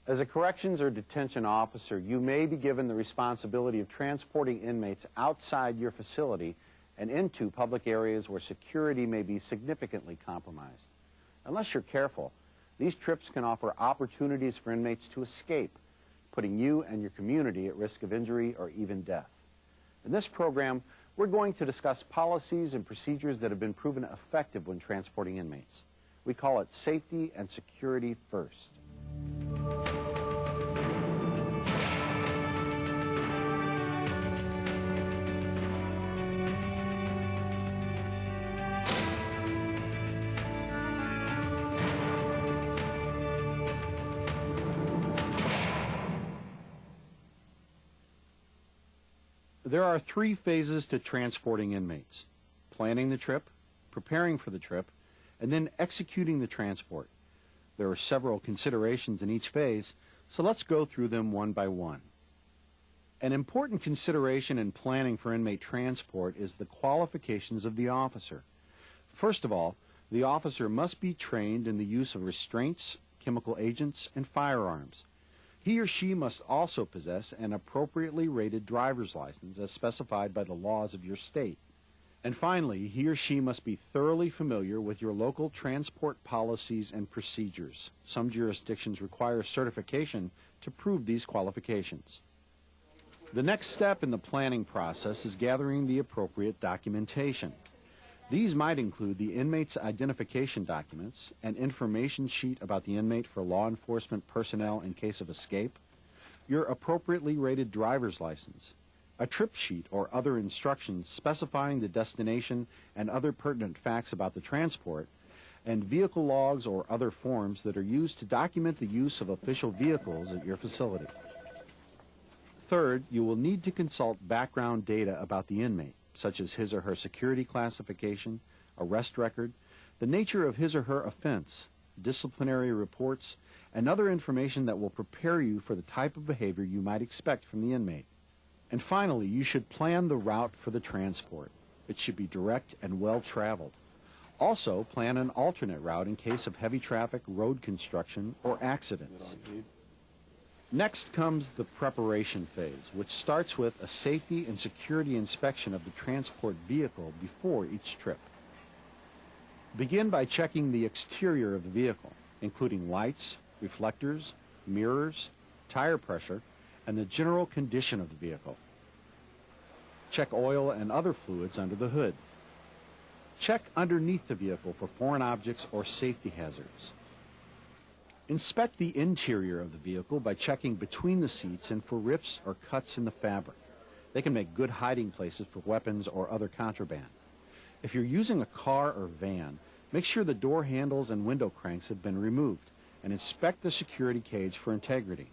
As a corrections or detention officer, you may be given the responsibility of transporting inmates outside your facility and into public areas where security may be significantly compromised. Unless you're careful, these trips can offer opportunities for inmates to escape, putting you and your community at risk of injury or even death. In this program, we're going to discuss policies and procedures that have been proven effective when transporting inmates. We call it safety and security first. There are 3 phases to transporting inmates: planning the trip, preparing for the trip, and then executing the transport. There are several considerations in each phase, so let's go through them one by one. An important consideration in planning for inmate transport is the qualifications of the officer. First of all, the officer must be trained in the use of restraints, chemical agents, and firearms. He or she must also possess an appropriately rated driver's license as specified by the laws of your state. And finally, he or she must be thoroughly familiar with your local transport policies and procedures. Some jurisdictions require certification to prove these qualifications. The next step in the planning process is gathering the appropriate documentation. These might include the inmate's identification documents, an information sheet about the inmate for law enforcement personnel in case of escape, your appropriately rated driver's license, a trip sheet or other instructions specifying the destination and other pertinent facts about the transport, and vehicle logs or other forms that are used to document the use of official vehicles at your facility. Third, you will need to consult background data about the inmate, such as his or her security classification, arrest record, the nature of his or her offense, disciplinary reports, and other information that will prepare you for the type of behavior you might expect from the inmate. And finally, you should plan the route for the transport. It should be direct and well-traveled. Also, plan an alternate route in case of heavy traffic, road construction, or accidents. Next comes the preparation phase, which starts with a safety and security inspection of the transport vehicle before each trip. Begin by checking the exterior of the vehicle, including lights, reflectors, mirrors, tire pressure, and the general condition of the vehicle. Check oil and other fluids under the hood. Check underneath the vehicle for foreign objects or safety hazards. Inspect the interior of the vehicle by checking between the seats and for rips or cuts in the fabric. They can make good hiding places for weapons or other contraband. If you're using a car or van, make sure the door handles and window cranks have been removed, and inspect the security cage for integrity.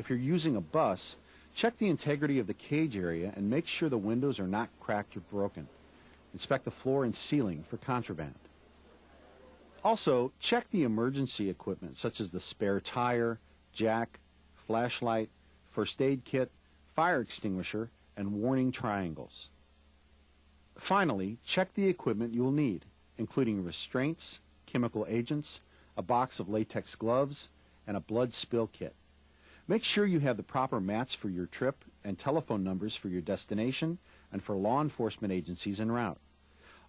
If you're using a bus, check the integrity of the cage area and make sure the windows are not cracked or broken. Inspect the floor and ceiling for contraband. Also, check the emergency equipment such as the spare tire, jack, flashlight, first aid kit, fire extinguisher, and warning triangles. Finally, check the equipment you will need, including restraints, chemical agents, a box of latex gloves, and a blood spill kit. Make sure you have the proper mats for your trip and telephone numbers for your destination and for law enforcement agencies en route.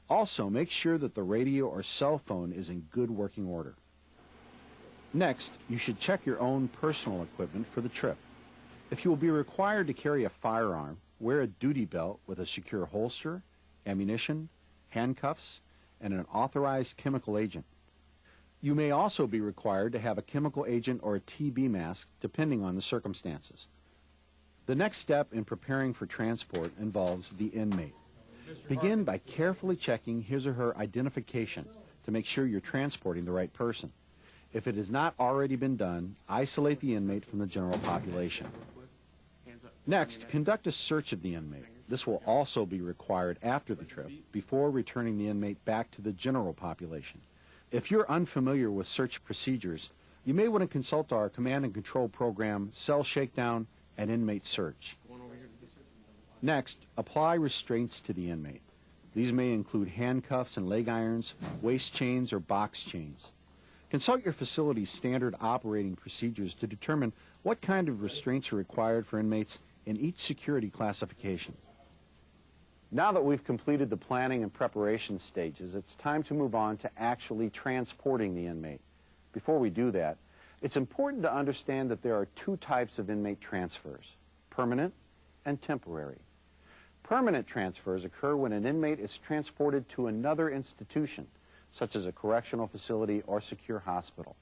Also, make sure that the radio or cell phone is in good working order. Next, you should check your own personal equipment for the trip. If you will be required to carry a firearm, wear a duty belt with a secure holster, ammunition, handcuffs, and an authorized chemical agent. You may also be required to have a chemical agent or a TB mask, depending on the circumstances. The next step in preparing for transport involves the inmate. Begin by carefully checking his or her identification to make sure you're transporting the right person. If it has not already been done, isolate the inmate from the general population. Next, conduct a search of the inmate. This will also be required after the trip, before returning the inmate back to the general population. If you're unfamiliar with search procedures, you may want to consult our command and control program, Cell Shakedown, and Inmate Search. Next, apply restraints to the inmate. These may include handcuffs and leg irons, waist chains, or box chains. Consult your facility's standard operating procedures to determine what kind of restraints are required for inmates in each security classification. Now that we've completed the planning and preparation stages, it's time to move on to actually transporting the inmate. Before we do that, it's important to understand that there are two types of inmate transfers: permanent and temporary. Permanent transfers occur when an inmate is transported to another institution, such as a correctional facility or secure hospital.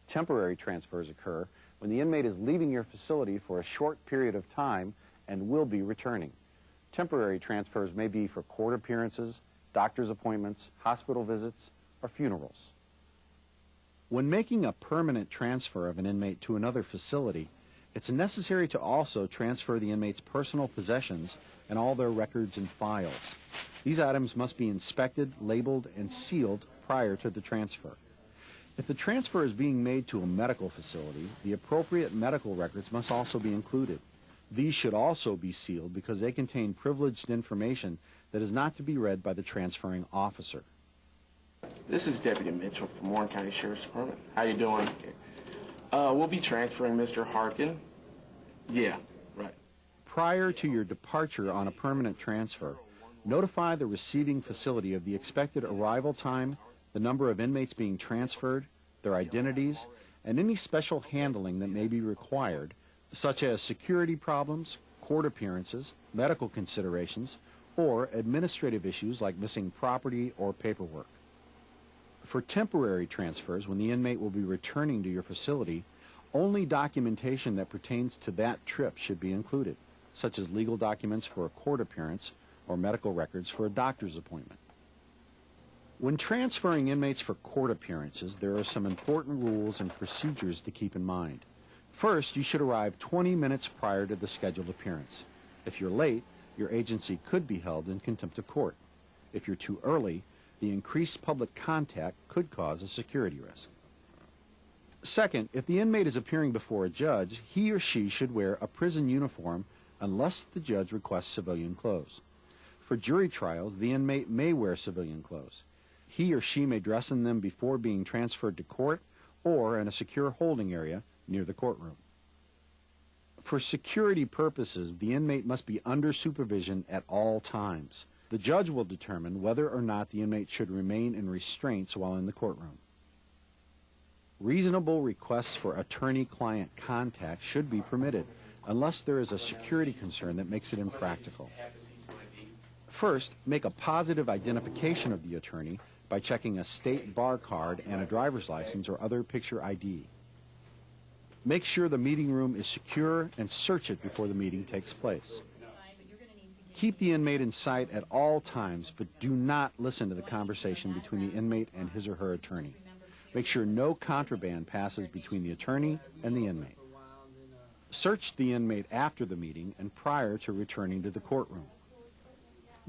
Temporary transfers occur when the inmate is leaving your facility for a short period of time and will be returning. Temporary transfers may be for court appearances, doctor's appointments, hospital visits, or funerals. When making a permanent transfer of an inmate to another facility, it's necessary to also transfer the inmate's personal possessions and all their records and files. These items must be inspected, labeled, and sealed prior to the transfer. If the transfer is being made to a medical facility, the appropriate medical records must also be included. These should also be sealed because they contain privileged information that is not to be read by the transferring officer. This is Deputy Mitchell from Warren County Sheriff's Department. How you doing? We'll be transferring Mr. Harkin. Yeah, right. Prior to your departure on a permanent transfer, notify the receiving facility of the expected arrival time, the number of inmates being transferred, their identities, and any special handling that may be required, such as security problems, court appearances, medical considerations, or administrative issues like missing property or paperwork. For temporary transfers, when the inmate will be returning to your facility, only documentation that pertains to that trip should be included, such as legal documents for a court appearance or medical records for a doctor's appointment. When transferring inmates for court appearances, there are some important rules and procedures to keep in mind. First, you should arrive 20 minutes prior to the scheduled appearance. If you're late, your agency could be held in contempt of court. If you're too early, the increased public contact could cause a security risk. Second, if the inmate is appearing before a judge, he or she should wear a prison uniform unless the judge requests civilian clothes. For jury trials, the inmate may wear civilian clothes. He or she may dress in them before being transferred to court or in a secure holding area near the courtroom. For security purposes, the inmate must be under supervision at all times. The judge will determine whether or not the inmate should remain in restraints while in the courtroom. Reasonable requests for attorney-client contact should be permitted, unless there is a security concern that makes it impractical. First, make a positive identification of the attorney by checking a state bar card and a driver's license or other picture ID. Make sure the meeting room is secure and search it before the meeting takes place. Keep the inmate in sight at all times, but do not listen to the conversation between the inmate and his or her attorney. Make sure no contraband passes between the attorney and the inmate. Search the inmate after the meeting and prior to returning to the courtroom.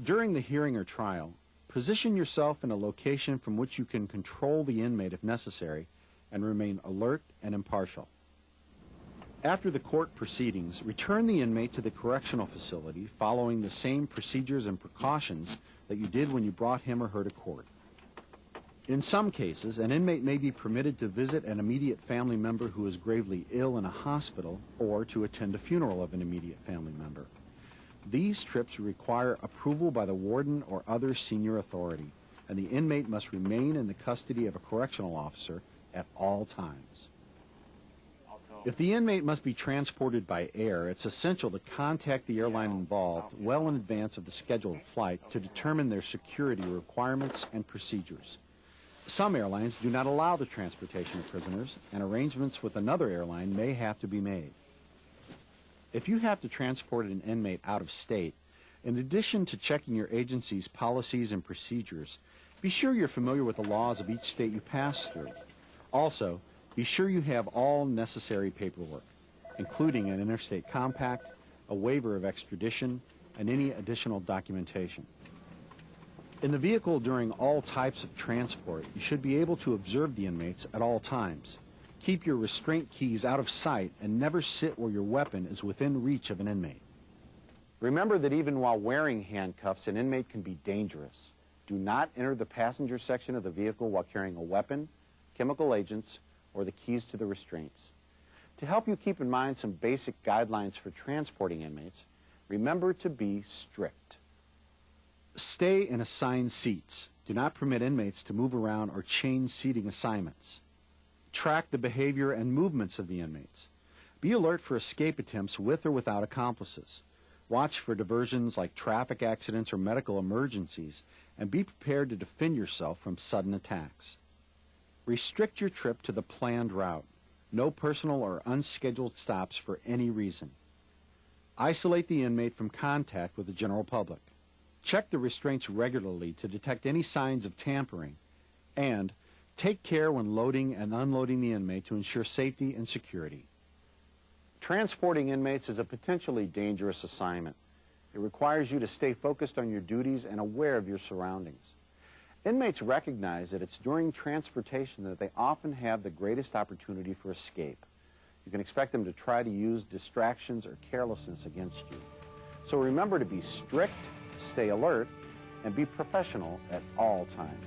During the hearing or trial, position yourself in a location from which you can control the inmate if necessary and remain alert and impartial. After the court proceedings, return the inmate to the correctional facility following the same procedures and precautions that you did when you brought him or her to court. In some cases, an inmate may be permitted to visit an immediate family member who is gravely ill in a hospital or to attend a funeral of an immediate family member. These trips require approval by the warden or other senior authority, and the inmate must remain in the custody of a correctional officer at all times. If the inmate must be transported by air, it's essential to contact the airline involved well in advance of the scheduled flight to determine their security requirements and procedures. Some airlines do not allow the transportation of prisoners, and arrangements with another airline may have to be made. If you have to transport an inmate out of state, in addition to checking your agency's policies and procedures, be sure you're familiar with the laws of each state you pass through. Also, be sure you have all necessary paperwork, including an interstate compact, a waiver of extradition, and any additional documentation. In the vehicle during all types of transport, you should be able to observe the inmates at all times. Keep your restraint keys out of sight and never sit where your weapon is within reach of an inmate. Remember that even while wearing handcuffs, an inmate can be dangerous. Do not enter the passenger section of the vehicle while carrying a weapon, chemical agents, or the keys to the restraints. To help you keep in mind some basic guidelines for transporting inmates, remember to be strict. Stay in assigned seats. Do not permit inmates to move around or change seating assignments. Track the behavior and movements of the inmates. Be alert for escape attempts with or without accomplices. Watch for diversions like traffic accidents or medical emergencies, and be prepared to defend yourself from sudden attacks. Restrict your trip to the planned route. No personal or unscheduled stops for any reason. Isolate the inmate from contact with the general public. Check the restraints regularly to detect any signs of tampering, and take care when loading and unloading the inmate to ensure safety and security. Transporting inmates is a potentially dangerous assignment. It requires you to stay focused on your duties and aware of your surroundings. Inmates recognize that it's during transportation that they often have the greatest opportunity for escape. You can expect them to try to use distractions or carelessness against you. So remember to be strict, stay alert, and be professional at all times.